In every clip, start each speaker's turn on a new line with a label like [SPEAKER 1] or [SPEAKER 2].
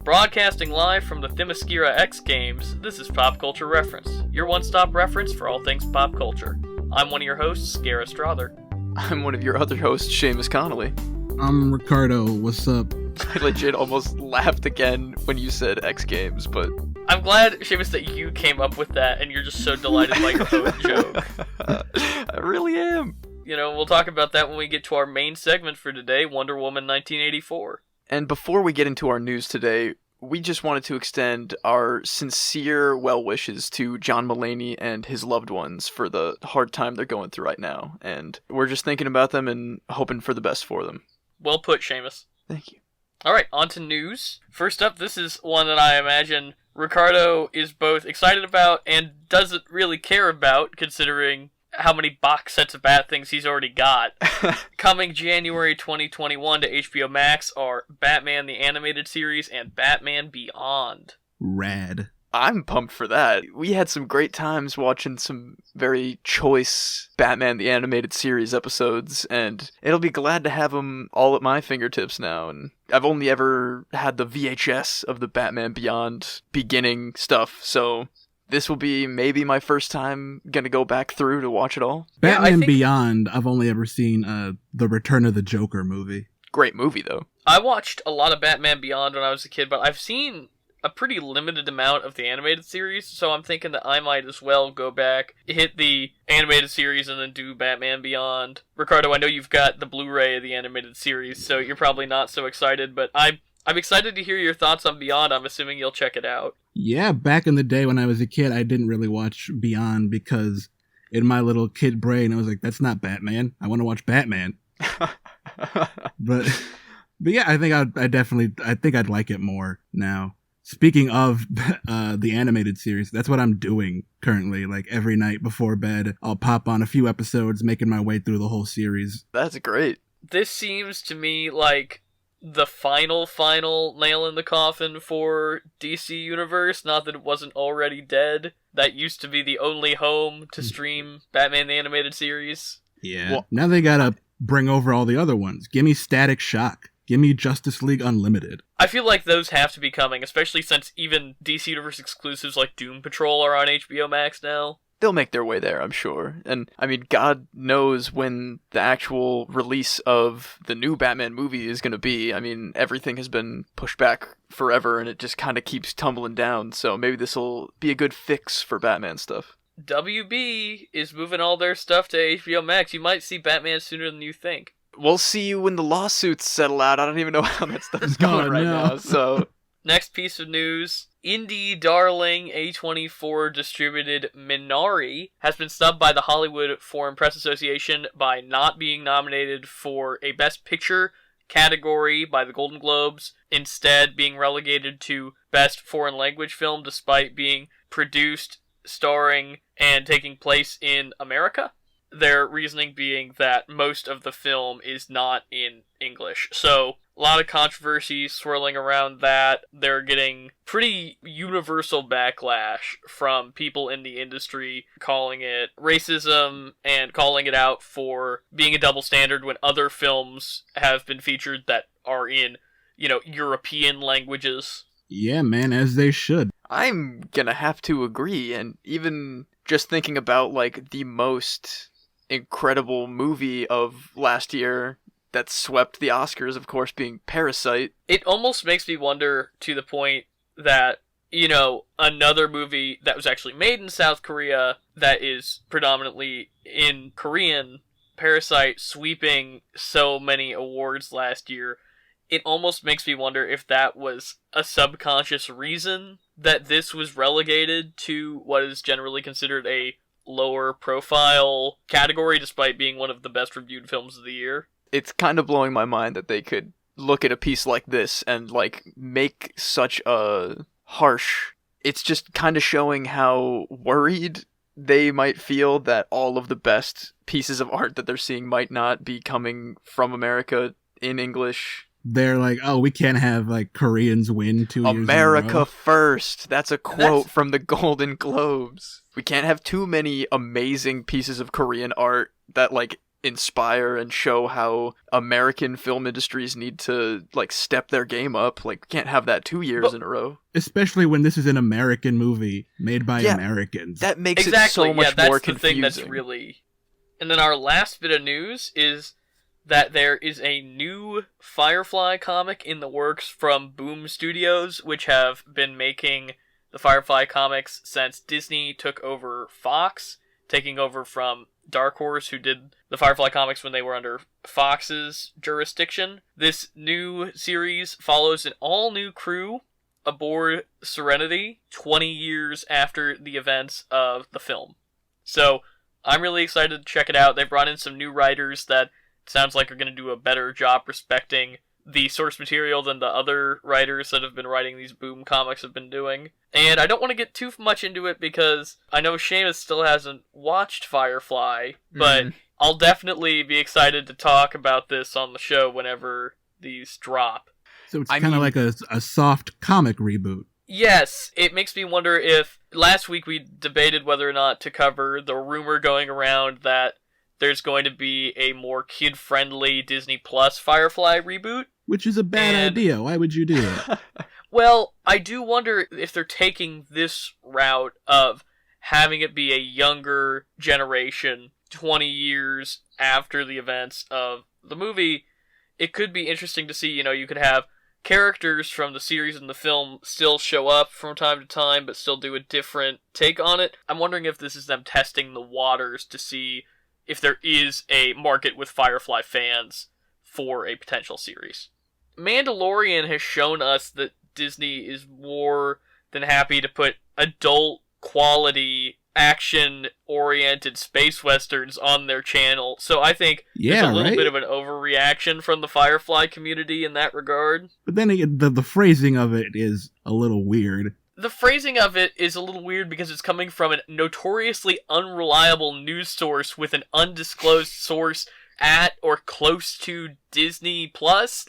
[SPEAKER 1] Broadcasting live from the Themyscira X Games, this is Pop Culture Reference, your one-stop reference for all things pop culture. I'm one of your hosts, Garrett Strother.
[SPEAKER 2] I'm one of your other hosts, Seamus Connolly.
[SPEAKER 3] I'm Ricardo, what's up?
[SPEAKER 2] I legit almost laughed again when you said X Games, but...
[SPEAKER 1] I'm glad, Seamus, that you came up with that and you're just so delighted by your own joke.
[SPEAKER 2] I really am.
[SPEAKER 1] You know, we'll talk about that when we get to our main segment for today, Wonder Woman 1984.
[SPEAKER 2] And before we get into our news today, we just wanted to extend our sincere well wishes to John Mulaney and his loved ones for the hard time they're going through right now. And we're just thinking about them and hoping for the best for them.
[SPEAKER 1] Well put, Seamus.
[SPEAKER 2] Thank you.
[SPEAKER 1] Alright, on to news. First up, this is one that I imagine Ricardo is both excited about and doesn't really care about, considering how many box sets of bad things he's already got. Coming January 2021 to HBOMax are Batman the Animated Series and Batman Beyond.
[SPEAKER 3] Rad.
[SPEAKER 2] I'm pumped for that. We had some great times watching some very choice Batman the Animated Series episodes, and it'll be glad to have them all at my fingertips now. And I've only ever had the VHS of the Batman Beyond beginning stuff, so this will be maybe my first time gonna go back through to watch it all.
[SPEAKER 3] Batman Beyond, I've only ever seen the Return of the Joker movie.
[SPEAKER 2] Great movie, though.
[SPEAKER 1] I watched a lot of Batman Beyond when I was a kid, but I've seen a pretty limited amount of the animated series, so I'm thinking that I might as well go back, hit the animated series, and then do Batman Beyond. Ricardo, I know you've got the Blu-ray of the animated series, so you're probably not so excited, but I'm excited to hear your thoughts on Beyond. I'm assuming you'll check it out.
[SPEAKER 3] Yeah, back in the day when I was a kid, I didn't really watch Beyond because in my little kid brain, I was like, that's not Batman. I want to watch Batman. But yeah, I think I'd like it more now. Speaking of the animated series, that's what I'm doing currently. Like every night before bed, I'll pop on a few episodes, making my way through the whole series.
[SPEAKER 2] That's great.
[SPEAKER 1] This seems to me like the final nail in the coffin for DC Universe, not that it wasn't already dead. That used to be the only home to stream Batman the Animated Series.
[SPEAKER 3] Yeah. Well, now they gotta bring over all the other ones. Gimme Static Shock. Gimme Justice League Unlimited.
[SPEAKER 1] I feel like those have to be coming, especially since even DC Universe exclusives like Doom Patrol are on HBO Max now.
[SPEAKER 2] They'll make their way there, I'm sure. And, I mean, God knows when the actual release of the new Batman movie is going to be. I mean, everything has been pushed back forever, and it just kind of keeps tumbling down. So maybe this will be a good fix for Batman stuff.
[SPEAKER 1] WB is moving all their stuff to HBO Max. You might see Batman sooner than you think.
[SPEAKER 2] We'll see when the lawsuits settle out. I don't even know how that stuff is going now, so...
[SPEAKER 1] Next piece of news. Indie darling A24 distributed Minari has been snubbed by the Hollywood Foreign Press Association by not being nominated for a Best Picture category by the Golden Globes, instead being relegated to Best Foreign Language Film despite being produced, starring, and taking place in America. Their reasoning being that most of the film is not in English. So, a lot of controversy swirling around that. They're getting pretty universal backlash from people in the industry calling it racism and calling it out for being a double standard when other films have been featured that are in, European languages.
[SPEAKER 3] Yeah, man, as they should.
[SPEAKER 2] I'm gonna have to agree, and even just thinking about, the most incredible movie of last year that swept the Oscars, of course, being Parasite.
[SPEAKER 1] It almost makes me wonder to the point that, another movie that was actually made in South Korea that is predominantly in Korean, Parasite, sweeping so many awards last year, it almost makes me wonder if that was a subconscious reason that this was relegated to what is generally considered a lower profile category despite being one of the best reviewed films of the year.
[SPEAKER 2] It's kind of blowing my mind that they could look at a piece like this and make such a harsh... It's just kind of showing how worried they might feel that all of the best pieces of art that they're seeing might not be coming from America in English.
[SPEAKER 3] They're like, oh, we can't have Koreans win 2 years
[SPEAKER 2] America
[SPEAKER 3] in a row.
[SPEAKER 2] first. That's a quote from the Golden Globes. We can't have too many amazing pieces of Korean art that inspire and show how American film industries need to, like, step their game up. Like, can't have that 2 years in a row.
[SPEAKER 3] Especially when this is an American movie made by Americans.
[SPEAKER 2] That makes it so much more confusing.
[SPEAKER 1] That's the thing that's really... And then our last bit of news is that there is a new Firefly comic in the works from Boom Studios, which have been making the Firefly comics since Disney took over Fox, taking over from Dark Horse, who did the Firefly comics when they were under Fox's jurisdiction. This new series follows an all-new crew aboard Serenity 20 years after the events of the film. So, I'm really excited to check it out. They brought in some new writers that sounds like are going to do a better job respecting the source material than the other writers that have been writing these Boom comics have been doing. And I don't want to get too much into it because I know Seamus still hasn't watched Firefly, but I'll definitely be excited to talk about this on the show whenever these drop.
[SPEAKER 3] So it's kind of like a soft comic reboot.
[SPEAKER 1] Yes, it makes me wonder if... Last week we debated whether or not to cover the rumor going around that there's going to be a more kid-friendly Disney Plus Firefly reboot.
[SPEAKER 3] Which is a bad idea. Why would you do it?
[SPEAKER 1] Well, I do wonder if they're taking this route of having it be a younger generation 20 years after the events of the movie. It could be interesting to see, you could have characters from the series and the film still show up from time to time, but still do a different take on it. I'm wondering if this is them testing the waters to see if there is a market with Firefly fans for a potential series. Mandalorian has shown us that Disney is more than happy to put adult quality action-oriented space westerns on their channel, so I think there's a little bit of an overreaction from the Firefly community in that regard.
[SPEAKER 3] But then the phrasing of it is a little weird.
[SPEAKER 1] The phrasing of it is a little weird because it's coming from a notoriously unreliable news source with an undisclosed source at or close to Disney Plus.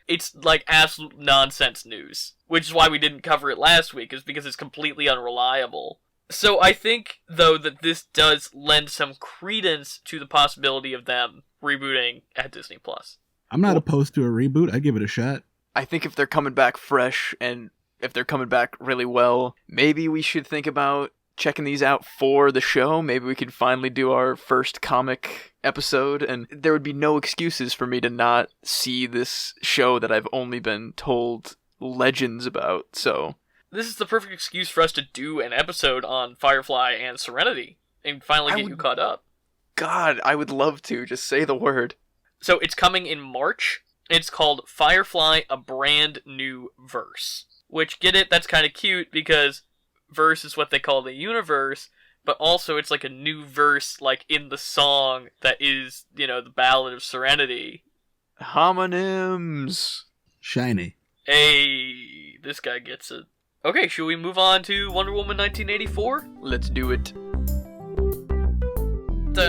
[SPEAKER 1] It's absolute nonsense news, which is why we didn't cover it last week, is because it's completely unreliable. So I think, though, that this does lend some credence to the possibility of them rebooting at Disney Plus.
[SPEAKER 3] I'm not opposed to a reboot. I'd give it a shot.
[SPEAKER 2] I think if they're coming back fresh and if they're coming back really well, maybe we should think about checking these out for the show. Maybe we could finally do our first comic episode, and there would be no excuses for me to not see this show that I've only been told legends about, so...
[SPEAKER 1] This is the perfect excuse for us to do an episode on Firefly and Serenity, and finally get you caught up.
[SPEAKER 2] God, I would love to. Just say the word.
[SPEAKER 1] So it's coming in March. It's called Firefly, A Brand New Verse. Which, get it, that's kind of cute, because verse is what they call the universe, but also it's like a new verse, like in the song that is, the Ballad of Serenity.
[SPEAKER 2] Homonyms.
[SPEAKER 3] Shiny.
[SPEAKER 1] Hey, this guy gets it. Okay, should we move on to Wonder Woman 1984?
[SPEAKER 2] Let's do it. I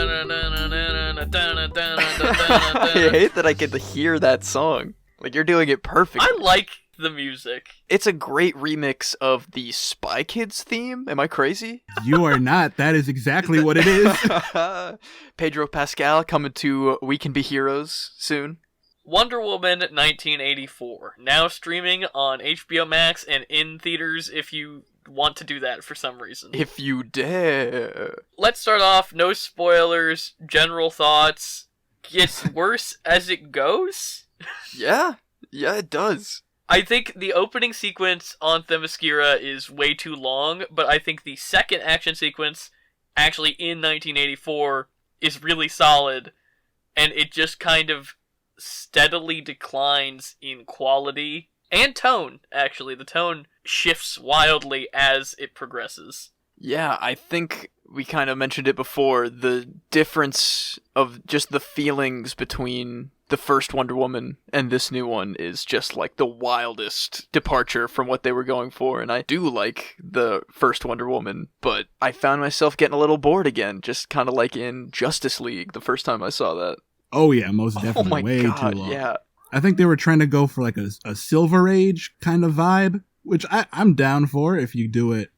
[SPEAKER 2] hate that I get to hear that song. Like, you're doing it perfectly.
[SPEAKER 1] I like the music.
[SPEAKER 2] It's a great remix of the Spy Kids theme. Am I crazy?
[SPEAKER 3] You are not. That is exactly what it is.
[SPEAKER 2] Pedro Pascal coming to We Can Be Heroes soon.
[SPEAKER 1] Wonder Woman 1984, now streaming on HBOMax and in theaters if you want to do that for some reason.
[SPEAKER 2] If you dare.
[SPEAKER 1] Let's start off, no spoilers, general thoughts. Gets worse as it goes?
[SPEAKER 2] Yeah, it does.
[SPEAKER 1] I think the opening sequence on Themyscira is way too long, but I think the second action sequence, actually in 1984, is really solid, and it just kind of steadily declines in quality and tone. Actually, the tone shifts wildly as it progresses.
[SPEAKER 2] Yeah, I think we kind of mentioned it before, the difference of just the feelings between the first Wonder Woman and this new one is just like the wildest departure from what they were going for, and I do like the first Wonder Woman, but I found myself getting a little bored again, just kind of like in Justice League the first time I saw that.
[SPEAKER 3] Oh yeah, most definitely.
[SPEAKER 2] Oh my
[SPEAKER 3] way
[SPEAKER 2] God,
[SPEAKER 3] too long.
[SPEAKER 2] Yeah.
[SPEAKER 3] I think they were trying to go for like a Silver Age kind of vibe, which I'm down for if you do it,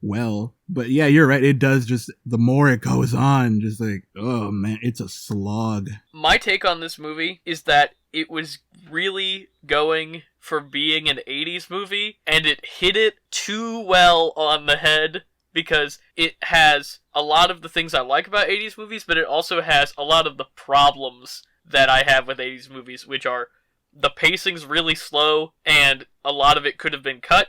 [SPEAKER 3] well. But yeah, you're right. It does just, the more it goes on, just like, oh man, it's a slog.
[SPEAKER 1] My take on this movie is that it was really going for being an 80s movie, and it hit it too well on the head, because it has a lot of the things I like about 80s movies, but it also has a lot of the problems that I have with 80s movies, which are the pacing's really slow, and a lot of it could have been cut.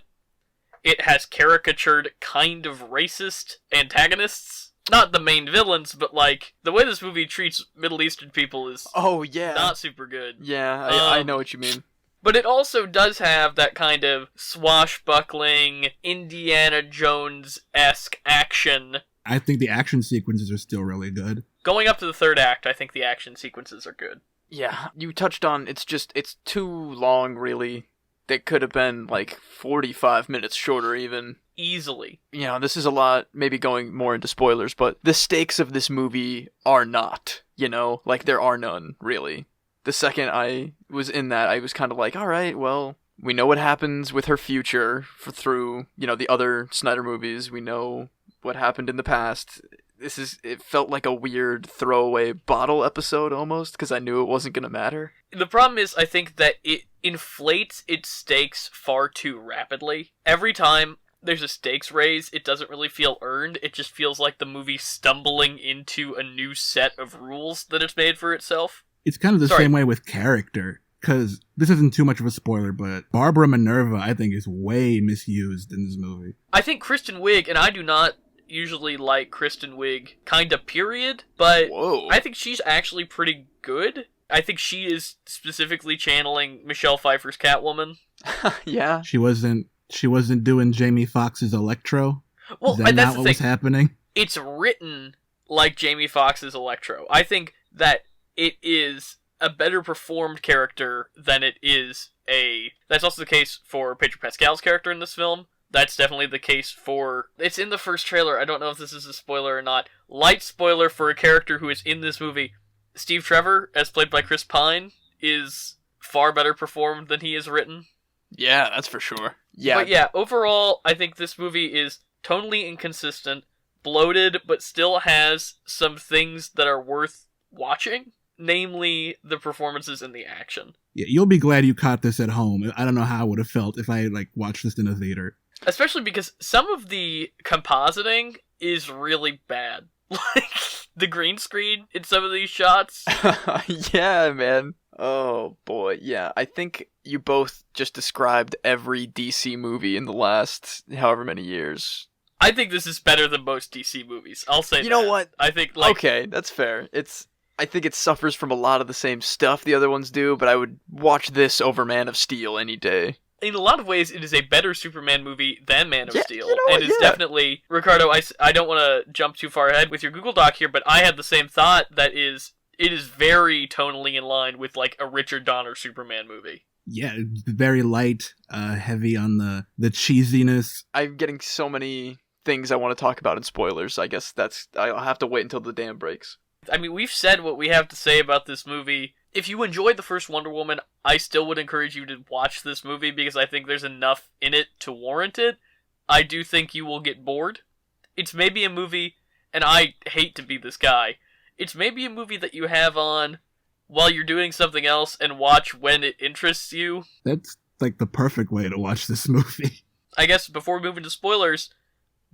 [SPEAKER 1] It has caricatured, kind of racist antagonists. Not the main villains, but, like, the way this movie treats Middle Eastern people is not super good.
[SPEAKER 2] Yeah, I know what you mean.
[SPEAKER 1] But it also does have that kind of swashbuckling, Indiana Jones-esque action.
[SPEAKER 3] I think the action sequences are still really good.
[SPEAKER 1] Going up to the third act, I think the action sequences are good.
[SPEAKER 2] Yeah, you touched on, it's too long, really. They could have been, like, 45 minutes shorter, even.
[SPEAKER 1] Easily.
[SPEAKER 2] You know, this is a lot, maybe going more into spoilers, but the stakes of this movie are not, you know? Like, there are none, really. The second I was in that, I was kind of like, alright, well, we know what happens with her future through, you know, the other Snyder movies. We know what happened in the past. It felt like a weird throwaway bottle episode almost, because I knew it wasn't going to matter.
[SPEAKER 1] The problem is, I think that it inflates its stakes far too rapidly. Every time there's a stakes raise, it doesn't really feel earned. It just feels like the movie stumbling into a new set of rules that it's made for itself.
[SPEAKER 3] It's kind of the same way with character, because this isn't too much of a spoiler, but Barbara Minerva, I think, is way misused in this movie.
[SPEAKER 1] I think Kristen Wiig, and I do not usually like Kristen Wiig, kinda period, but
[SPEAKER 2] Whoa.
[SPEAKER 1] I think she's actually pretty good. I think she is specifically channeling Michelle Pfeiffer's Catwoman.
[SPEAKER 2] Yeah.
[SPEAKER 3] She wasn't doing Jamie Foxx's Electro?
[SPEAKER 1] Well,
[SPEAKER 3] Is that
[SPEAKER 1] that's
[SPEAKER 3] not
[SPEAKER 1] the
[SPEAKER 3] what
[SPEAKER 1] thing.
[SPEAKER 3] was happening?
[SPEAKER 1] It's written like Jamie Foxx's Electro. I think that it is a better performed character than it is a... That's also the case for Pedro Pascal's character in this film. That's definitely the case for... It's in the first trailer. I don't know if this is a spoiler or not. Light spoiler for a character who is in this movie. Steve Trevor, as played by Chris Pine, is far better performed than he is written.
[SPEAKER 2] Yeah, that's for sure. Yeah.
[SPEAKER 1] But yeah, overall, I think this movie is tonally inconsistent, bloated, but still has some things that are worth watching. Namely, the performances and the action.
[SPEAKER 3] Yeah, you'll be glad you caught this at home. I don't know how I would have felt if I watched this in a theater.
[SPEAKER 1] Especially because some of the compositing is really bad. Like, the green screen in some of these shots.
[SPEAKER 2] Yeah, man. Oh, boy. Yeah, I think you both just described every DC movie in the last however many years.
[SPEAKER 1] I think this is better than most DC movies. I'll say that.
[SPEAKER 2] You know what?
[SPEAKER 1] I think,
[SPEAKER 2] Okay, that's fair. I think it suffers from a lot of the same stuff the other ones do, but I would watch this over Man of Steel any day.
[SPEAKER 1] In a lot of ways, it is a better Superman movie than Man of Steel.
[SPEAKER 2] You know what?
[SPEAKER 1] And it's definitely... Ricardo, I don't want to jump too far ahead with your Google Doc here, but I had the same thought that it is very tonally in line with, a Richard Donner Superman movie.
[SPEAKER 3] Yeah, very light, heavy on the cheesiness.
[SPEAKER 2] I'm getting so many things I want to talk about in spoilers. I guess I'll have to wait until the dam breaks.
[SPEAKER 1] I mean, we've said what we have to say about this movie. If you enjoyed the first Wonder Woman, I still would encourage you to watch this movie because I think there's enough in it to warrant it. I do think you will get bored. It's maybe a movie, and I hate to be this guy, it's maybe a movie that you have on while you're doing something else and watch when it interests you.
[SPEAKER 3] That's the perfect way to watch this movie.
[SPEAKER 1] I guess before we move into spoilers,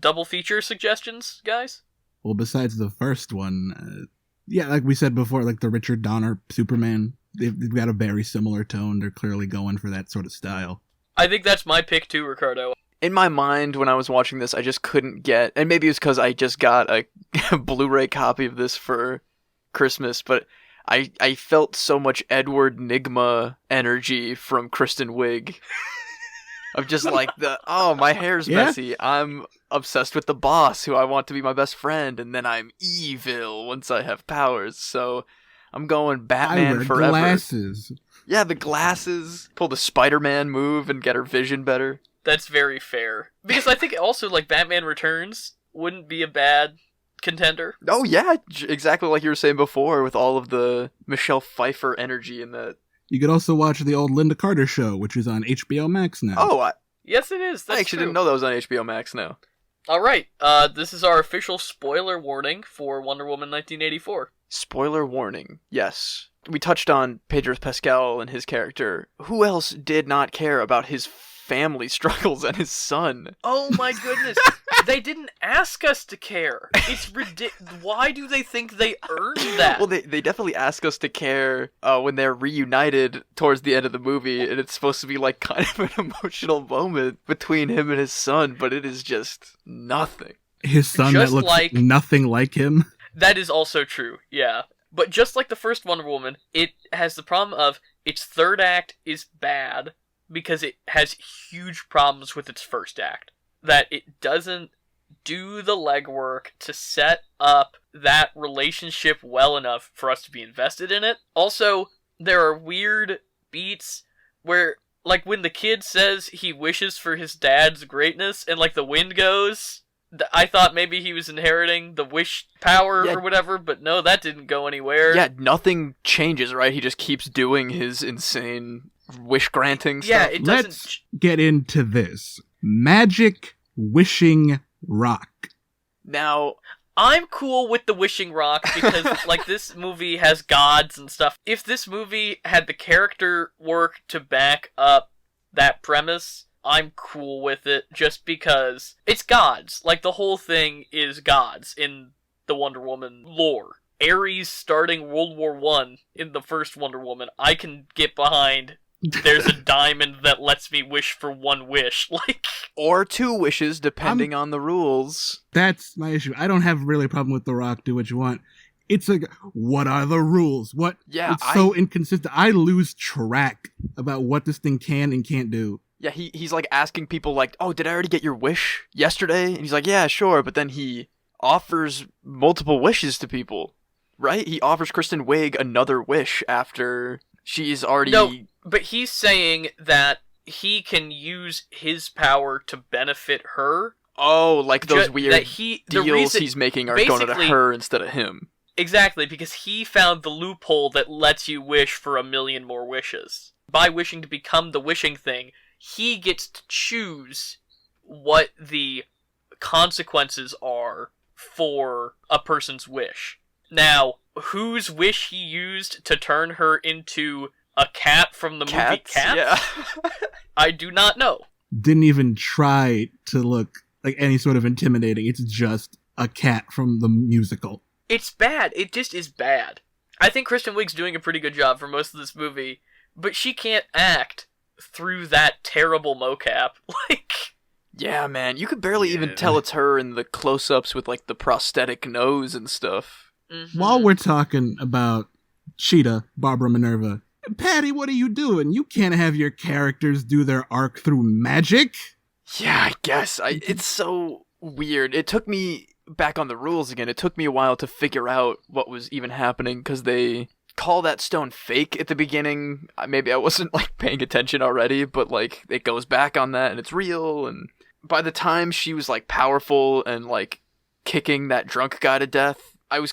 [SPEAKER 1] double feature suggestions, guys?
[SPEAKER 3] Well, besides the first one... yeah, like we said before, the Richard Donner Superman, they've got a very similar tone. They're clearly going for that sort of style.
[SPEAKER 1] I think that's my pick too, Ricardo.
[SPEAKER 2] In my mind, when I was watching this, I just couldn't get... And maybe it was because I just got a Blu-ray copy of this for Christmas, but I felt so much Edward Nygma energy from Kristen Wiig. Of just my hair's messy. I'm obsessed with the boss, who I want to be my best friend, and then I'm evil once I have powers. So I'm going Batman
[SPEAKER 3] I wear
[SPEAKER 2] forever.
[SPEAKER 3] Glasses.
[SPEAKER 2] Yeah, the glasses. Pull the Spider-Man move and get her vision better.
[SPEAKER 1] That's very fair. Because I think also, Batman Returns wouldn't be a bad contender.
[SPEAKER 2] Oh yeah, exactly like you were saying before, with all of the Michelle Pfeiffer energy in that.
[SPEAKER 3] You could also watch the old Linda Carter show, which is on HBOMax now.
[SPEAKER 2] Oh,
[SPEAKER 1] yes, it is. That's
[SPEAKER 2] I actually
[SPEAKER 1] true.
[SPEAKER 2] didn't know that was on HBOMax now.
[SPEAKER 1] Alright, this is our official spoiler warning for Wonder Woman 1984.
[SPEAKER 2] Spoiler warning, yes. We touched on Pedro Pascal and his character. Who else did not care about his family struggles and his son?
[SPEAKER 1] Oh my goodness. They didn't ask us to care. It's ridiculous. Why do they think they earned that?
[SPEAKER 2] Well, they definitely ask us to care when they're reunited towards the end of the movie, and it's supposed to be like kind of an emotional moment between him and his son, but it is just nothing.
[SPEAKER 3] His son
[SPEAKER 1] Just
[SPEAKER 3] that looks
[SPEAKER 1] like-
[SPEAKER 3] nothing like him.
[SPEAKER 1] That is also true, yeah. But just like the first Wonder Woman, it has the problem of its third act is bad because it has huge problems with its first act. That it doesn't do the legwork to set up that relationship well enough for us to be invested in it. Also, there are weird beats where, like, when the kid says he wishes for his dad's greatness and, like, the wind goes... I thought maybe he was inheriting the wish power or whatever, but no, that didn't go anywhere.
[SPEAKER 2] Yeah, nothing changes, right? He just keeps doing his insane wish-granting stuff.
[SPEAKER 1] Yeah, it doesn't...
[SPEAKER 3] Let's get into this. Magic wishing rock.
[SPEAKER 2] Now,
[SPEAKER 1] I'm cool with the wishing rock because, like, this movie has gods and stuff. If this movie had the character work to back up that premise... I'm cool with it, just because it's gods. Like, the whole thing is gods in the Wonder Woman lore. Ares starting World War I in the first Wonder Woman, I can get behind. There's a diamond that lets me wish for one wish. Like,
[SPEAKER 2] or two wishes, depending on the rules.
[SPEAKER 3] That's my issue. I don't have really a problem with The Rock, do what you want. It's like, what are the rules? What?
[SPEAKER 2] Yeah,
[SPEAKER 3] it's so inconsistent. I lose track about what this thing can and can't do.
[SPEAKER 2] Yeah, he's like asking people like, oh, did I already get your wish yesterday? And he's like, yeah, sure. But then he offers multiple wishes to people, right? He offers Kristen Wiig another wish after she's already...
[SPEAKER 1] No, but he's saying that he can use his power to benefit her.
[SPEAKER 2] Oh, like those weird deals he's making are going to her instead of him.
[SPEAKER 1] Exactly, because he found the loophole that lets you wish for 1 million more wishes. By wishing to become the wishing thing, he gets to choose what the consequences are for a person's wish. Now, whose wish he used to turn her into a cat from the movie Cats?
[SPEAKER 2] Yeah.
[SPEAKER 1] I do not know.
[SPEAKER 3] Didn't even try to look like any sort of intimidating. It's just a cat from the musical.
[SPEAKER 1] It's bad. It just is bad. I think Kristen Wiig's doing a pretty good job for most of this movie, but she can't act through that terrible mocap. Like,
[SPEAKER 2] yeah, man, you could barely even tell it's her in the close-ups with like the prosthetic nose and stuff.
[SPEAKER 1] Mm-hmm.
[SPEAKER 3] While we're talking about Cheetah, Barbara Minerva, Patty, what are you doing? You can't have your characters do their arc through magic.
[SPEAKER 2] Yeah, I guess. It's so weird. It took me back on the rules again. It took me a while to figure out what was even happening because they call that stone fake at the beginning. Maybe I wasn't like paying attention already, but like it goes back on that and it's real. And by the time she was like powerful and like kicking that drunk guy to death, I was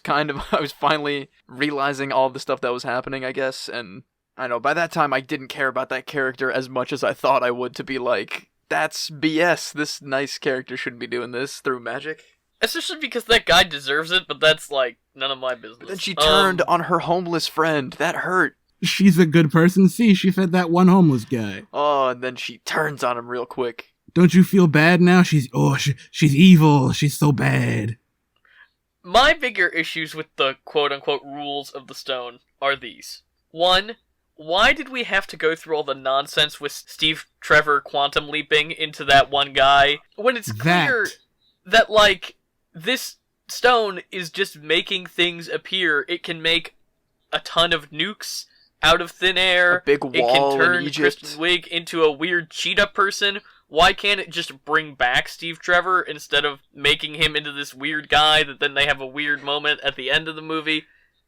[SPEAKER 2] finally realizing all the stuff that was happening, I guess. And I know by that time I didn't care about that character as much as I thought I would, to be like, that's BS. This nice character shouldn't be doing this through magic.
[SPEAKER 1] Especially because that guy deserves it, but that's, like, none of my business.
[SPEAKER 2] But then she turned on her homeless friend. That hurt.
[SPEAKER 3] She's a good person. See, she fed that one homeless guy.
[SPEAKER 2] Oh, and then she turns on him real quick.
[SPEAKER 3] Don't you feel bad now? She's evil. She's so bad.
[SPEAKER 1] My bigger issues with the quote-unquote rules of the stone are these. 1, why did we have to go through all the nonsense with Steve Trevor quantum leaping into that one guy when it's clear that, like, this stone is just making things appear. It can make a ton of nukes out of thin air.
[SPEAKER 2] A big wall
[SPEAKER 1] it can turn
[SPEAKER 2] in Egypt.
[SPEAKER 1] Kristen Wiig into a weird cheetah person. Why can't it just bring back Steve Trevor instead of making him into this weird guy that then they have a weird moment at the end of the movie?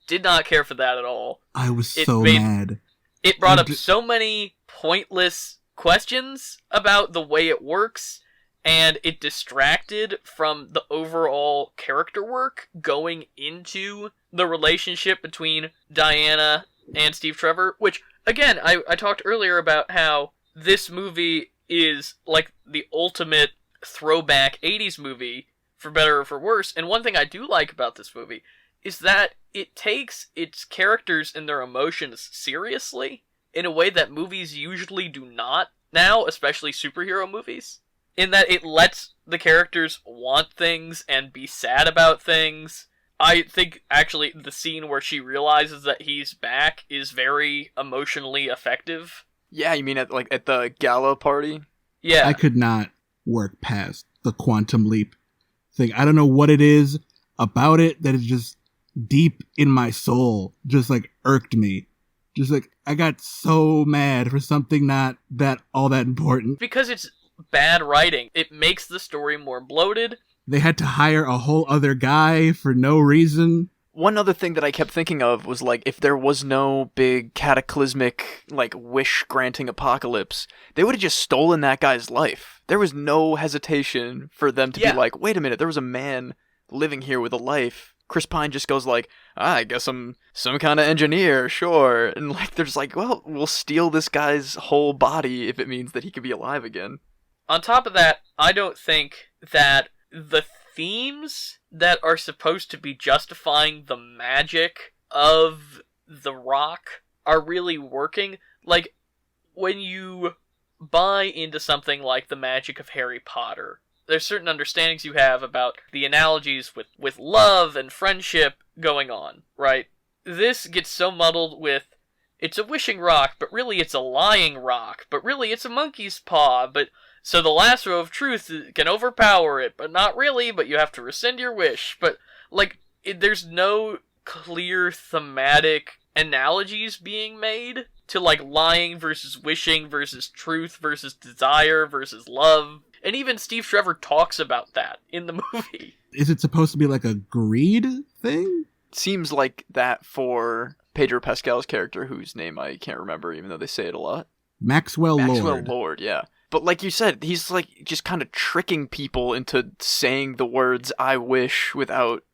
[SPEAKER 1] Did not care for that at all.
[SPEAKER 3] I was mad.
[SPEAKER 1] It brought up so many pointless questions about the way it works, and it distracted from the overall character work going into the relationship between Diana and Steve Trevor, which, again, I talked earlier about how this movie is like the ultimate throwback 80s movie, for better or for worse. And one thing I do like about this movie is that it takes its characters and their emotions seriously in a way that movies usually do not now, especially superhero movies. In that it lets the characters want things and be sad about things. I think, actually, the scene where she realizes that he's back is very emotionally effective.
[SPEAKER 2] Yeah, you mean at the gala party?
[SPEAKER 1] Yeah.
[SPEAKER 3] I could not work past the quantum leap thing. I don't know what it is about it that is just deep in my soul, just like irked me. Just like, I got so mad for something not that all that important.
[SPEAKER 1] Because it's bad writing. It makes the story more bloated.
[SPEAKER 3] They had to hire a whole other guy for no reason.
[SPEAKER 2] One other thing that I kept thinking of was, like, if there was no big cataclysmic, like, wish-granting apocalypse, they would have just stolen that guy's life. There was no hesitation for them to be like, wait a minute, there was a man living here with a life. Chris Pine just goes like, I guess I'm some kind of engineer, sure. And, like, they're just like, well, we'll steal this guy's whole body if it means that he could be alive again.
[SPEAKER 1] On top of that, I don't think that the themes that are supposed to be justifying the magic of the rock are really working. Like, when you buy into something like the magic of Harry Potter, there's certain understandings you have about the analogies with love and friendship going on, right? This gets so muddled with, it's a wishing rock, but really it's a lying rock, but really it's a monkey's paw, but so the lasso of truth can overpower it, but not really, but you have to rescind your wish. But, like, there's no clear thematic analogies being made to, like, lying versus wishing versus truth versus desire versus love. And even Steve Trevor talks about that in the movie.
[SPEAKER 3] Is it supposed to be like a greed thing?
[SPEAKER 2] Seems like that for Pedro Pascal's character, whose name I can't remember, even though they say it a lot.
[SPEAKER 3] Maxwell
[SPEAKER 2] Lord, yeah. But like you said, he's like just kind of tricking people into saying the words I wish without...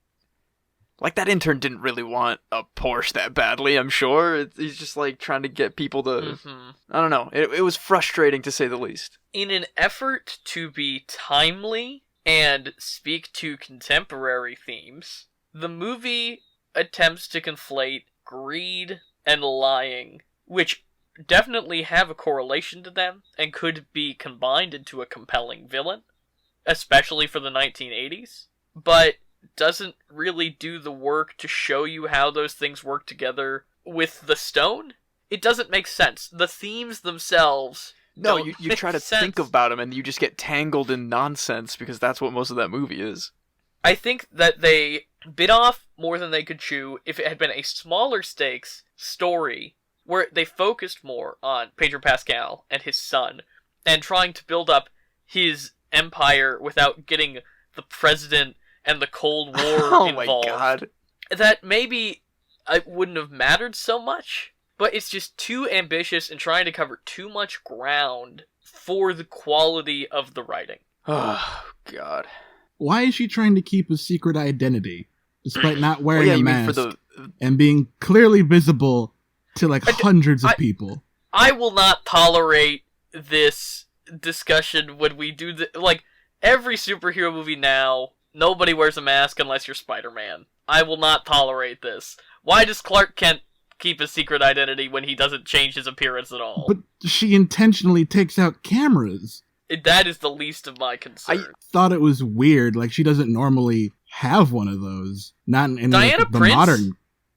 [SPEAKER 2] Like, that intern didn't really want a Porsche that badly, I'm sure. He's just like trying to get people to... Mm-hmm. I don't know. It was frustrating, to say the least.
[SPEAKER 1] In an effort to be timely and speak to contemporary themes, the movie attempts to conflate greed and lying, which definitely have a correlation to them and could be combined into a compelling villain, especially for the 1980s, but doesn't really do the work to show you how those things work together with the stone. It doesn't make sense. The themes themselves
[SPEAKER 2] No, you try to think about them and you just get tangled in nonsense because that's what most of that movie is.
[SPEAKER 1] I think that they bit off more than they could chew if it had been a smaller stakes story where they focused more on Pedro Pascal and his son and trying to build up his empire without getting the president and the Cold War involved.
[SPEAKER 2] My God.
[SPEAKER 1] That maybe it wouldn't have mattered so much, but it's just too ambitious and trying to cover too much ground for the quality of the writing.
[SPEAKER 2] Oh, God.
[SPEAKER 3] Why is she trying to keep a secret identity despite not wearing a mask and being clearly visible to like hundreds of people?
[SPEAKER 1] I will not tolerate this discussion when we do like every superhero movie now. Nobody wears a mask unless you're Spider-Man. I will not tolerate this. Why does Clark Kent keep a secret identity when he doesn't change his appearance at all?
[SPEAKER 3] But she intentionally takes out cameras.
[SPEAKER 1] That is the least of my concern.
[SPEAKER 3] I thought it was weird. Like, she doesn't normally have one of those. Not in like, the modern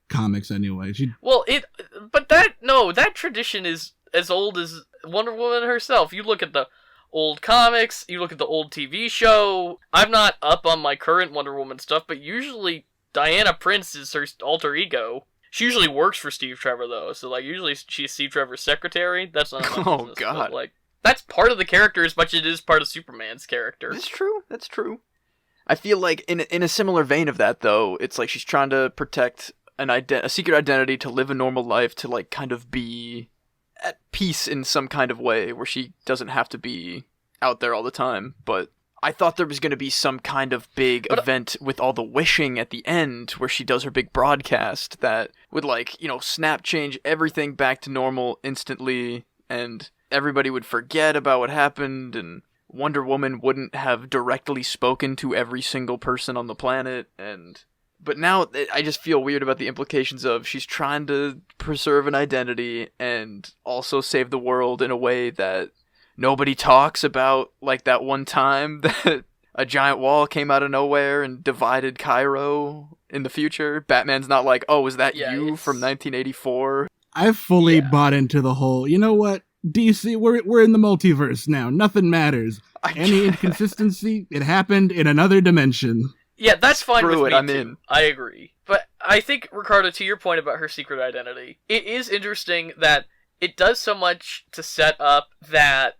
[SPEAKER 3] comics, anyway.
[SPEAKER 1] That tradition is as old as Wonder Woman herself. You look at the old comics, you look at the old TV show. I'm not up on my current Wonder Woman stuff, but usually Diana Prince is her alter ego. She usually works for Steve Trevor, though, so, like, usually she's Steve Trevor's secretary. That's not my business,
[SPEAKER 2] God.
[SPEAKER 1] But, like, that's part of the character as much as it is part of Superman's character.
[SPEAKER 2] That's true. I feel like, in a similar vein of that, though, it's like she's trying to protect a secret identity to live a normal life, to, like, kind of be at peace in some kind of way, where she doesn't have to be out there all the time, but I thought there was going to be some kind of big event with all the wishing at the end where she does her big broadcast that would, like, you know, snap change everything back to normal instantly and everybody would forget about what happened and Wonder Woman wouldn't have directly spoken to every single person on the planet, but now I just feel weird about the implications of she's trying to preserve an identity and also save the world in a way that nobody talks about, like that one time that a giant wall came out of nowhere and divided Cairo in the future. Batman's not like, oh, was that you from 1984?
[SPEAKER 3] I've fully bought into the whole, you know what, DC, we're in the multiverse now. Nothing matters. Any inconsistency, it happened in another dimension.
[SPEAKER 1] Yeah, that's fine with me,
[SPEAKER 2] I'm
[SPEAKER 1] too.
[SPEAKER 2] in.
[SPEAKER 1] I agree. But I think, Ricardo, to your point about her secret identity, it is interesting that it does so much to set up that,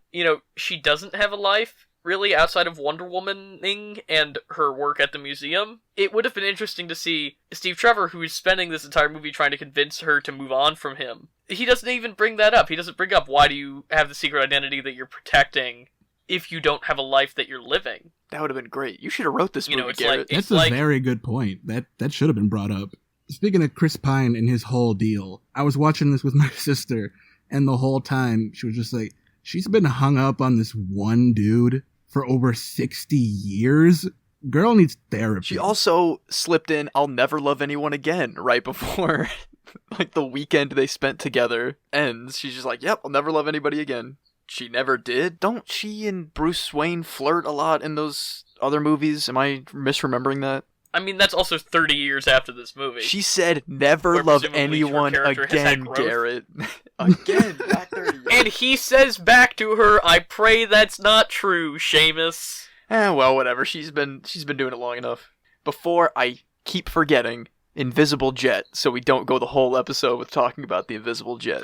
[SPEAKER 1] she doesn't have a life, really, outside of Wonder Womaning and her work at the museum. It would have been interesting to see Steve Trevor, who is spending this entire movie trying to convince her to move on from him. He doesn't even bring that up. He doesn't bring up, why do you have the secret identity that you're protecting if you don't have a life that you're living?
[SPEAKER 2] That would have been great. You should have wrote this movie, Garrett.
[SPEAKER 3] That's a very good point. That should have been brought up. Speaking of Chris Pine and his whole deal, I was watching this with my sister, and the whole time she was just like, she's been hung up on this one dude for over 60 years. Girl needs therapy.
[SPEAKER 2] She also slipped in I'll never love anyone again right before like the weekend they spent together ends. She's just like, yep, I'll never love anybody again. She never did. Don't she and Bruce Wayne flirt a lot in those other movies? Am I misremembering that?
[SPEAKER 1] I mean, that's also 30 years after this movie.
[SPEAKER 2] She said, never love anyone again, Garrett. Again, back 30 years.
[SPEAKER 1] And he says back to her, I pray that's not true, Seamus.
[SPEAKER 2] Well, whatever. She's been doing it long enough. Before I keep forgetting, Invisible Jet, so we don't go the whole episode with talking about the Invisible Jet.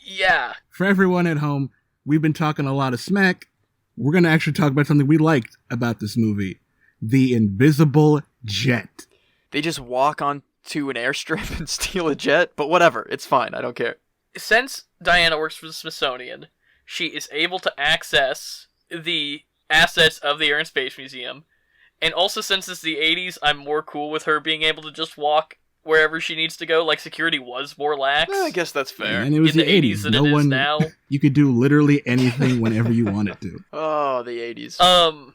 [SPEAKER 1] Yeah.
[SPEAKER 3] For everyone at home, we've been talking a lot of smack. We're going to actually talk about something we liked about this movie. The Invisible Jet.
[SPEAKER 2] They just walk onto an airstrip and steal a jet, but whatever. It's fine. I don't care.
[SPEAKER 1] Since Diana works for the Smithsonian, she is able to access the assets of the Air and Space Museum. And also, since it's the 80s, I'm more cool with her being able to just walk wherever she needs to go. Like, security was more lax.
[SPEAKER 2] I guess that's fair.
[SPEAKER 3] And it was
[SPEAKER 1] in
[SPEAKER 3] the 80s.
[SPEAKER 1] Than it is now.
[SPEAKER 3] You could do literally anything whenever you wanted to.
[SPEAKER 2] Oh, the 80s.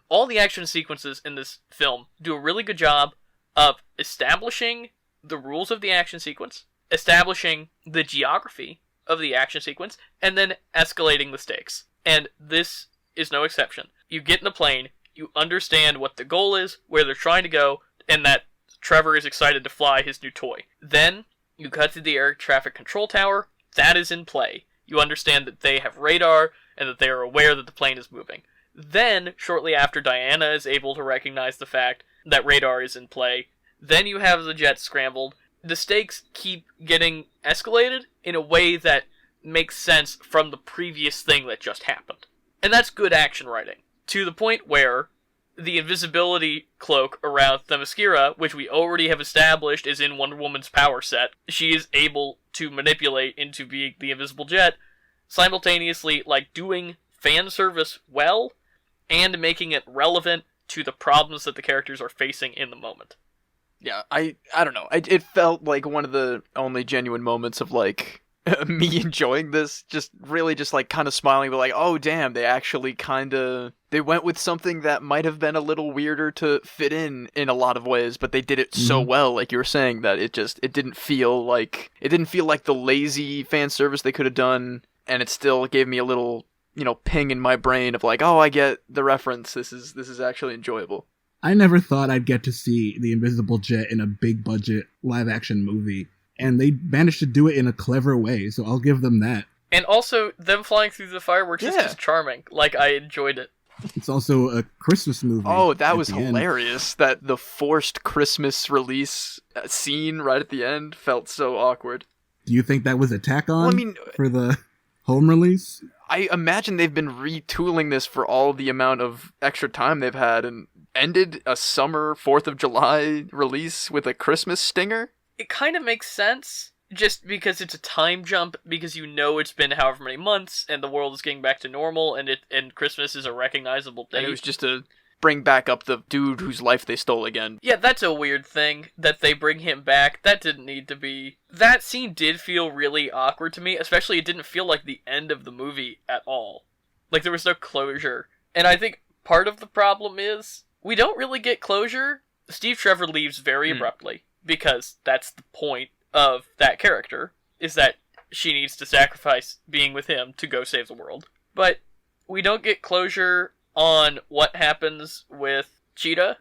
[SPEAKER 1] All the action sequences in this film do a really good job of establishing the rules of the action sequence, establishing the geography of the action sequence, and then escalating the stakes. And this is no exception. You get in the plane, you understand what the goal is, where they're trying to go, and that Trevor is excited to fly his new toy. Then, you cut to the air traffic control tower. That is in play. You understand that they have radar, and that they are aware that the plane is moving. Then, shortly after, Diana is able to recognize the fact that radar is in play. Then you have the jet scrambled. The stakes keep getting escalated in a way that makes sense from the previous thing that just happened. And that's good action writing. To the point where the invisibility cloak around Themyscira, which we already have established is in Wonder Woman's power set, she is able to manipulate into being the invisible jet, simultaneously, doing fan service well, and making it relevant to the problems that the characters are facing in the moment.
[SPEAKER 2] Yeah, I don't know. It felt like one of the only genuine moments of, me enjoying this, just kind of smiling, but oh damn, they actually they went with something that might have been a little weirder to fit in a lot of ways, but they did it so well, like you were saying, that it didn't feel like the lazy fan service they could have done, and it still gave me a little, ping in my brain of oh, I get the reference, this is actually enjoyable.
[SPEAKER 3] I never thought I'd get to see the Invisible Jet in a big budget live action movie. And they managed to do it in a clever way, so I'll give them that.
[SPEAKER 1] And also, them flying through the fireworks is just charming. I enjoyed it.
[SPEAKER 3] It's also a Christmas movie.
[SPEAKER 2] Oh, that was hilarious. That the forced Christmas release scene right at the end felt so awkward.
[SPEAKER 3] Do you think that was a tack on for the home release?
[SPEAKER 2] I imagine they've been retooling this for all the amount of extra time they've had and ended a summer 4th of July release with a Christmas stinger.
[SPEAKER 1] It kind of makes sense, just because it's a time jump, because it's been however many months, and the world is getting back to normal, and Christmas is a recognizable date.
[SPEAKER 2] And it was just to bring back up the dude whose life they stole again.
[SPEAKER 1] Yeah, that's a weird thing, that they bring him back. That didn't need to be. That scene did feel really awkward to me, especially it didn't feel like the end of the movie at all. There was no closure And I think part of the problem is we don't really get closure. Steve Trevor leaves very abruptly, because that's the point of that character, is that she needs to sacrifice being with him to go save the world. But we don't get closure on what happens with Cheetah,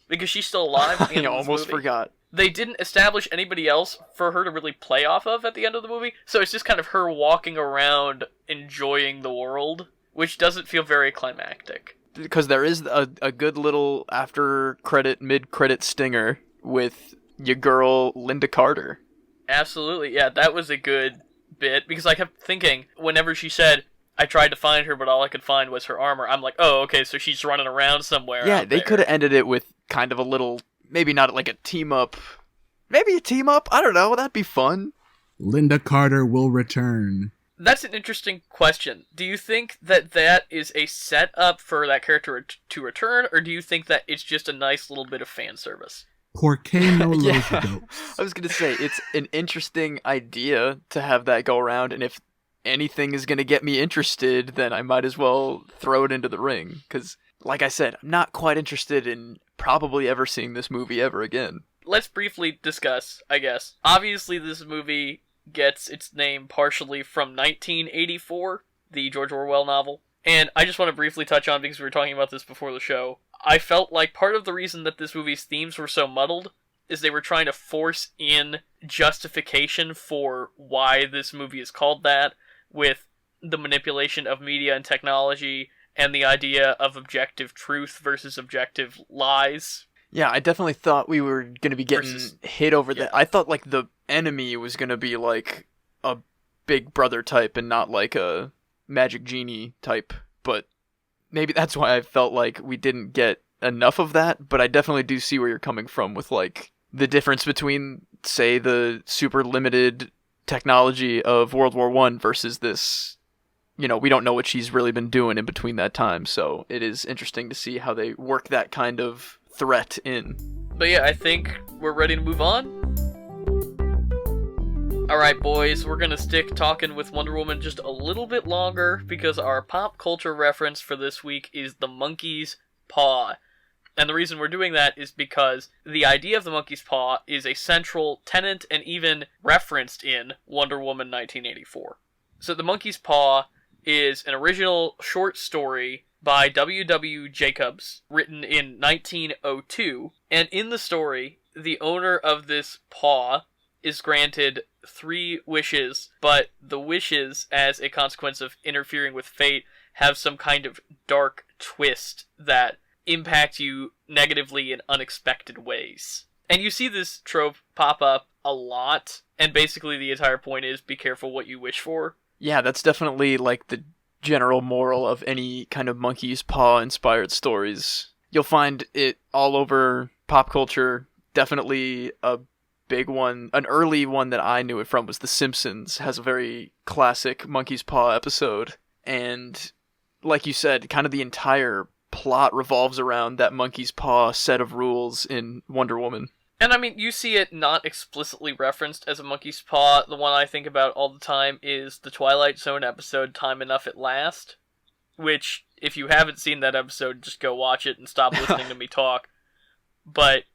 [SPEAKER 1] because she's still alive at the end of this
[SPEAKER 2] almost
[SPEAKER 1] movie.
[SPEAKER 2] forgot.
[SPEAKER 1] They didn't establish anybody else for her to really play off of at the end of the movie, so it's just kind of her walking around enjoying the world, which doesn't feel very climactic.
[SPEAKER 2] Because there is a good little after-credit, mid-credit stinger with your girl Linda Carter.
[SPEAKER 1] Absolutely, yeah, that was a good bit, because I kept thinking, whenever she said, I tried to find her, but all I could find was her armor, I'm like, oh, okay, so she's running around somewhere.
[SPEAKER 2] Yeah, they could have ended it with kind of a little, maybe not like a team-up, maybe a team-up, I don't know, that'd be fun.
[SPEAKER 3] Linda Carter will return.
[SPEAKER 1] That's an interesting question. Do you think that that is a setup for that character to return, or do you think that it's just a nice little bit of fan service?
[SPEAKER 3] Porque no los
[SPEAKER 2] Yeah.
[SPEAKER 3] dopes.
[SPEAKER 2] I was going to say, it's an interesting idea to have that go around, and if anything is going to get me interested, then I might as well throw it into the ring. Because, like I said, I'm not quite interested in probably ever seeing this movie ever again.
[SPEAKER 1] Let's briefly discuss, I guess. Obviously, this movie gets its name partially from 1984, the George Orwell novel. And I just want to briefly touch on, because we were talking about this before the show, I felt like part of the reason that this movie's themes were so muddled is they were trying to force in justification for why this movie is called that, with the manipulation of media and technology, and the idea of objective truth versus objective lies.
[SPEAKER 2] Yeah, I definitely thought we were going to be getting hit over that. I thought, like, the enemy was going to be, like, a Big Brother type and not, like, a Magic Genie type. But maybe that's why I felt like we didn't get enough of that. But I definitely do see where you're coming from with, like, the difference between, say, the super limited technology of World War I versus this, you know, we don't know what she's really been doing in between that time. So it is interesting to see how they work that kind of threat in.
[SPEAKER 1] But yeah, I think we're ready to move on. Alright boys, we're gonna stick talking with Wonder Woman just a little bit longer, because our pop culture reference for this week is the monkey's paw. And the reason we're doing that is because the idea of the monkey's paw is a central tenet and even referenced in Wonder Woman 1984. So the monkey's paw is an original short story by W.W. Jacobs, written in 1902, and in the story, the owner of this paw is granted 3 wishes, but the wishes, as a consequence of interfering with fate, have some kind of dark twist that impact you negatively in unexpected ways. And you see this trope pop up a lot, and basically the entire point is be careful what you wish for.
[SPEAKER 2] Yeah, that's definitely, like, the general moral of any kind of monkey's paw inspired stories. You'll find it all over pop culture. Definitely a big one, an early one that I knew it from was The Simpsons, has a very classic monkey's paw episode. And like you said, kind of the entire plot revolves around that monkey's paw set of rules in Wonder Woman.
[SPEAKER 1] And I mean, you see it not explicitly referenced as a monkey's paw. The one I think about all the time is the Twilight Zone episode, Time Enough at Last. Which, if you haven't seen that episode, just go watch it and stop listening to me talk. But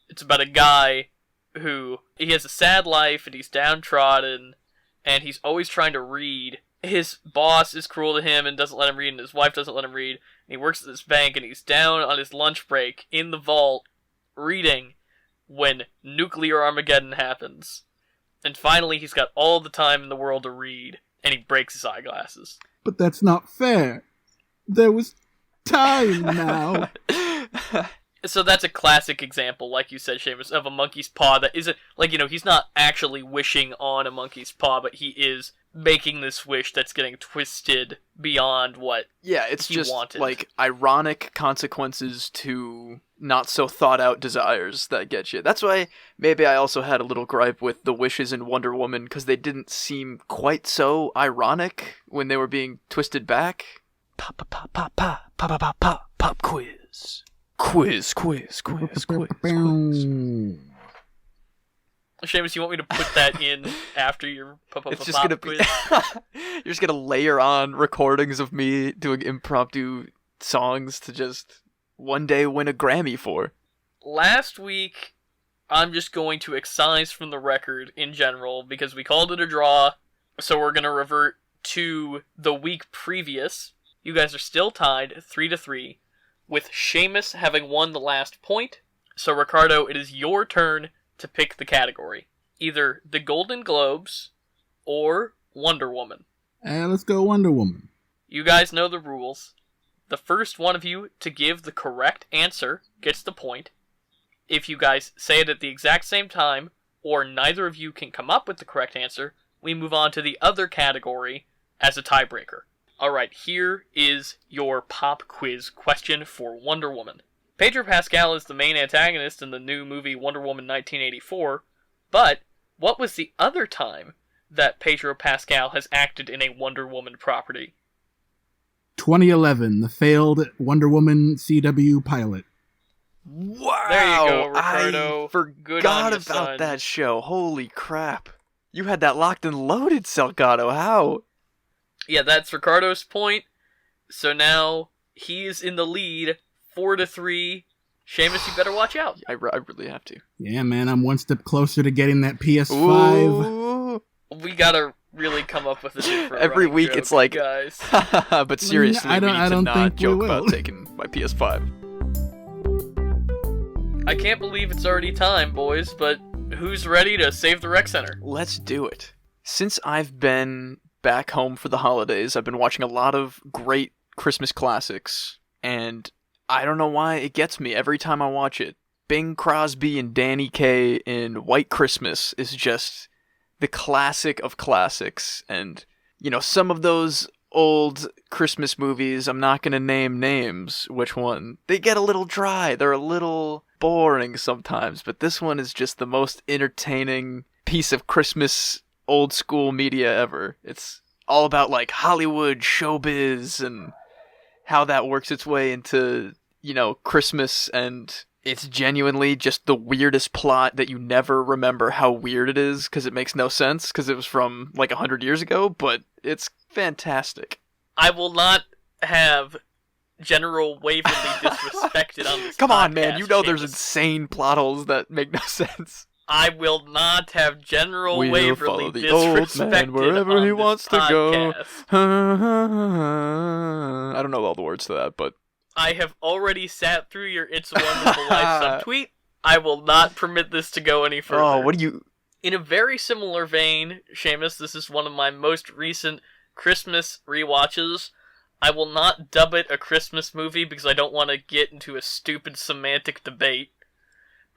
[SPEAKER 1] it's about a guy who, he has a sad life and he's downtrodden, and he's always trying to read. His boss is cruel to him and doesn't let him read, and his wife doesn't let him read. And he works at this bank, and he's down on his lunch break in the vault, reading, when nuclear Armageddon happens. And finally, he's got all the time in the world to read, and he breaks his eyeglasses.
[SPEAKER 3] But that's not fair. There was time now.
[SPEAKER 1] So that's a classic example, like you said, Seamus, of a monkey's paw that isn't, like, you know, he's not actually wishing on a monkey's paw, but he is making this wish that's getting twisted beyond what
[SPEAKER 2] Yeah, it's
[SPEAKER 1] he
[SPEAKER 2] just
[SPEAKER 1] wanted.
[SPEAKER 2] like ironic consequences to not so thought out desires that get you. That's why maybe I also had a little gripe with the wishes in Wonder Woman, because they didn't seem quite so ironic when they were being twisted back. Pop, pop, pop, pop, pop, pop, pop, pop, pop, pop quiz. Quiz.
[SPEAKER 1] Seamus, you want me to put that in after your
[SPEAKER 2] It's just gonna be.
[SPEAKER 1] quiz?
[SPEAKER 2] You're just gonna layer on recordings of me doing impromptu songs to just one day win a Grammy for.
[SPEAKER 1] Last week, I'm just going to excise from the record in general because we called it a draw, so we're going to revert to the week previous. You guys are still tied 3-3, with Seamus having won the last point. So Ricardo, it is your turn to pick the category. Either the Golden Globes or Wonder Woman.
[SPEAKER 3] Let's go Wonder Woman.
[SPEAKER 1] You guys know the rules. The first one of you to give the correct answer gets the point. If you guys say it at the exact same time, or neither of you can come up with the correct answer, we move on to the other category as a tiebreaker. Alright, here is your pop quiz question for Wonder Woman. Pedro Pascal is the main antagonist in the new movie Wonder Woman 1984, but what was the other time that Pedro Pascal has acted in a Wonder Woman property?
[SPEAKER 3] 2011, the failed Wonder Woman CW pilot.
[SPEAKER 2] Wow!
[SPEAKER 1] There you go, Ricardo.
[SPEAKER 2] I forgot about that show. Holy crap. You had that locked and loaded, Salgado. How?
[SPEAKER 1] Yeah, that's Ricardo's point. So now he's in the lead, 4-3. Seamus, you better watch out.
[SPEAKER 2] I really have to.
[SPEAKER 3] Yeah, man, I'm one step closer to getting that PS5.
[SPEAKER 2] Ooh.
[SPEAKER 1] We gotta really come up with a different
[SPEAKER 2] Every week
[SPEAKER 1] joke,
[SPEAKER 2] it's like,
[SPEAKER 1] guys.
[SPEAKER 2] but seriously,
[SPEAKER 3] I
[SPEAKER 2] we need to
[SPEAKER 3] don't
[SPEAKER 2] not
[SPEAKER 3] think we
[SPEAKER 2] joke
[SPEAKER 3] will.
[SPEAKER 2] about taking my PS5.
[SPEAKER 1] I can't believe it's already time, boys, but who's ready to save the rec center?
[SPEAKER 2] Let's do it. Since I've been back home for the holidays, I've been watching a lot of great Christmas classics, and I don't know why it gets me every time I watch it. Bing Crosby and Danny Kaye in White Christmas is just the classic of classics, and, you know, some of those old Christmas movies, I'm not going to name names, which one, they get a little dry, they're a little boring sometimes, but this one is just the most entertaining piece of Christmas old school media ever. It's all about, like, Hollywood showbiz and how that works its way into, you know, Christmas, and it's genuinely just the weirdest plot that you never remember how weird it is, because it makes no sense, because it was from, like, 100 years ago, but it's fantastic.
[SPEAKER 1] I will not have General Waverly disrespected on this
[SPEAKER 2] Come on, man,
[SPEAKER 1] podcast,
[SPEAKER 2] you know there's
[SPEAKER 1] Seamus.
[SPEAKER 2] insane plot holes that make no sense.
[SPEAKER 1] I will not have General
[SPEAKER 2] We'll
[SPEAKER 1] Waverly
[SPEAKER 2] follow the old
[SPEAKER 1] disrespected
[SPEAKER 2] man wherever
[SPEAKER 1] on
[SPEAKER 2] he
[SPEAKER 1] this
[SPEAKER 2] wants to go.
[SPEAKER 1] podcast.
[SPEAKER 2] I don't know all the words to that, but
[SPEAKER 1] I have already sat through your It's a Wonderful Life subtweet. I will not permit this to go any further.
[SPEAKER 2] oh, what do you...
[SPEAKER 1] In a very similar vein, Seamus, this is one of my most recent Christmas rewatches. I will not dub it a Christmas movie because I don't want to get into a stupid semantic debate.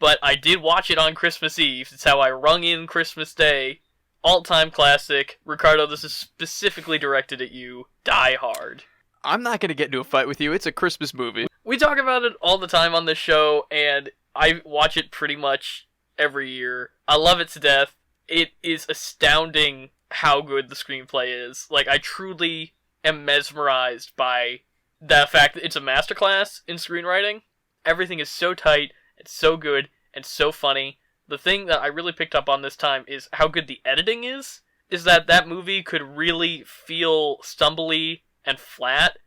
[SPEAKER 1] But I did watch it on Christmas Eve. It's how I rung in Christmas Day. All-time classic. Ricardo, this is specifically directed at you. Die Hard.
[SPEAKER 2] I'm not going to get into a fight with you. It's a Christmas movie.
[SPEAKER 1] We talk about it all the time on this show, and I watch it pretty much every year. I love it to death. It is astounding how good the screenplay is. Like, I truly am mesmerized by the fact that it's a masterclass in screenwriting. Everything is so tight, it's so good, and so funny. The thing that I really picked up on this time is how good the editing is that movie could really feel stumbly and flat,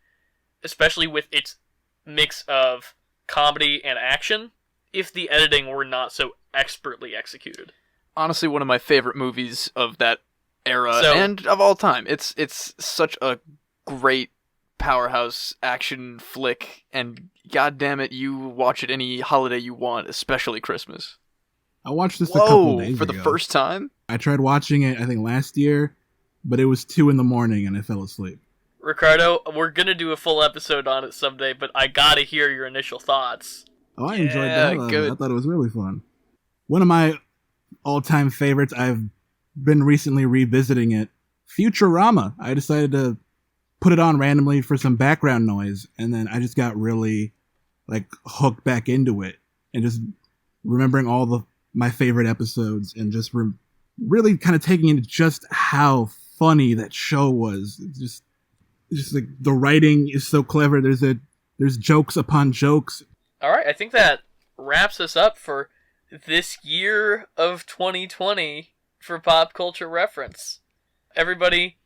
[SPEAKER 1] especially with its mix of comedy and action, if the editing were not so expertly executed.
[SPEAKER 2] Honestly, one of my favorite movies of that era
[SPEAKER 1] So-
[SPEAKER 2] and of all time. It's such a great powerhouse action flick, and goddammit, you watch it any holiday you want, especially Christmas.
[SPEAKER 3] I watched this a couple days
[SPEAKER 2] for
[SPEAKER 3] ago.
[SPEAKER 2] the first time?
[SPEAKER 3] I tried watching it, I think, last year, but it was 2 a.m. and I fell asleep.
[SPEAKER 1] Ricardo, we're gonna do a full episode on it someday, but I gotta hear your initial thoughts.
[SPEAKER 3] Oh, I
[SPEAKER 2] Yeah,
[SPEAKER 3] enjoyed that.
[SPEAKER 2] good.
[SPEAKER 3] I thought it was really fun. One of my all-time favorites, I've been recently revisiting it, Futurama. I decided to put it on randomly for some background noise, and then I just got really, like, hooked back into it, and just remembering all my favorite episodes, and just really kind of taking into just how funny that show was. It's just like the writing is so clever. There's jokes upon jokes.
[SPEAKER 1] Alright, I think that wraps us up for this year of 2020 for Pop Culture Reference. Everybody,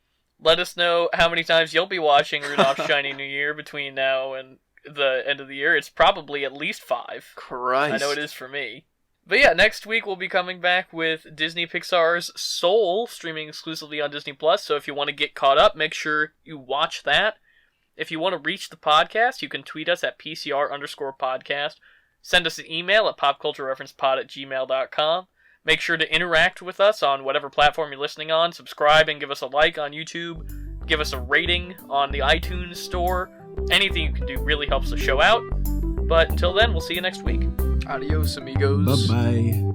[SPEAKER 1] let us know how many times you'll be watching Rudolph's Shiny New Year between now and the end of the year. It's probably at least 5.
[SPEAKER 2] Christ.
[SPEAKER 1] I know it is for me. But yeah, next week we'll be coming back with Disney Pixar's Soul, streaming exclusively on Disney+. So if you want to get caught up, make sure you watch that. If you want to reach the podcast, you can tweet us at PCR_podcast. Send us an email at popculturereferencepod@gmail.com. Make sure to interact with us on whatever platform you're listening on. Subscribe and give us a like on YouTube. Give us a rating on the iTunes store. Anything you can do really helps the show out. But until then, we'll see you next week.
[SPEAKER 2] Adios, amigos.
[SPEAKER 3] Bye-bye.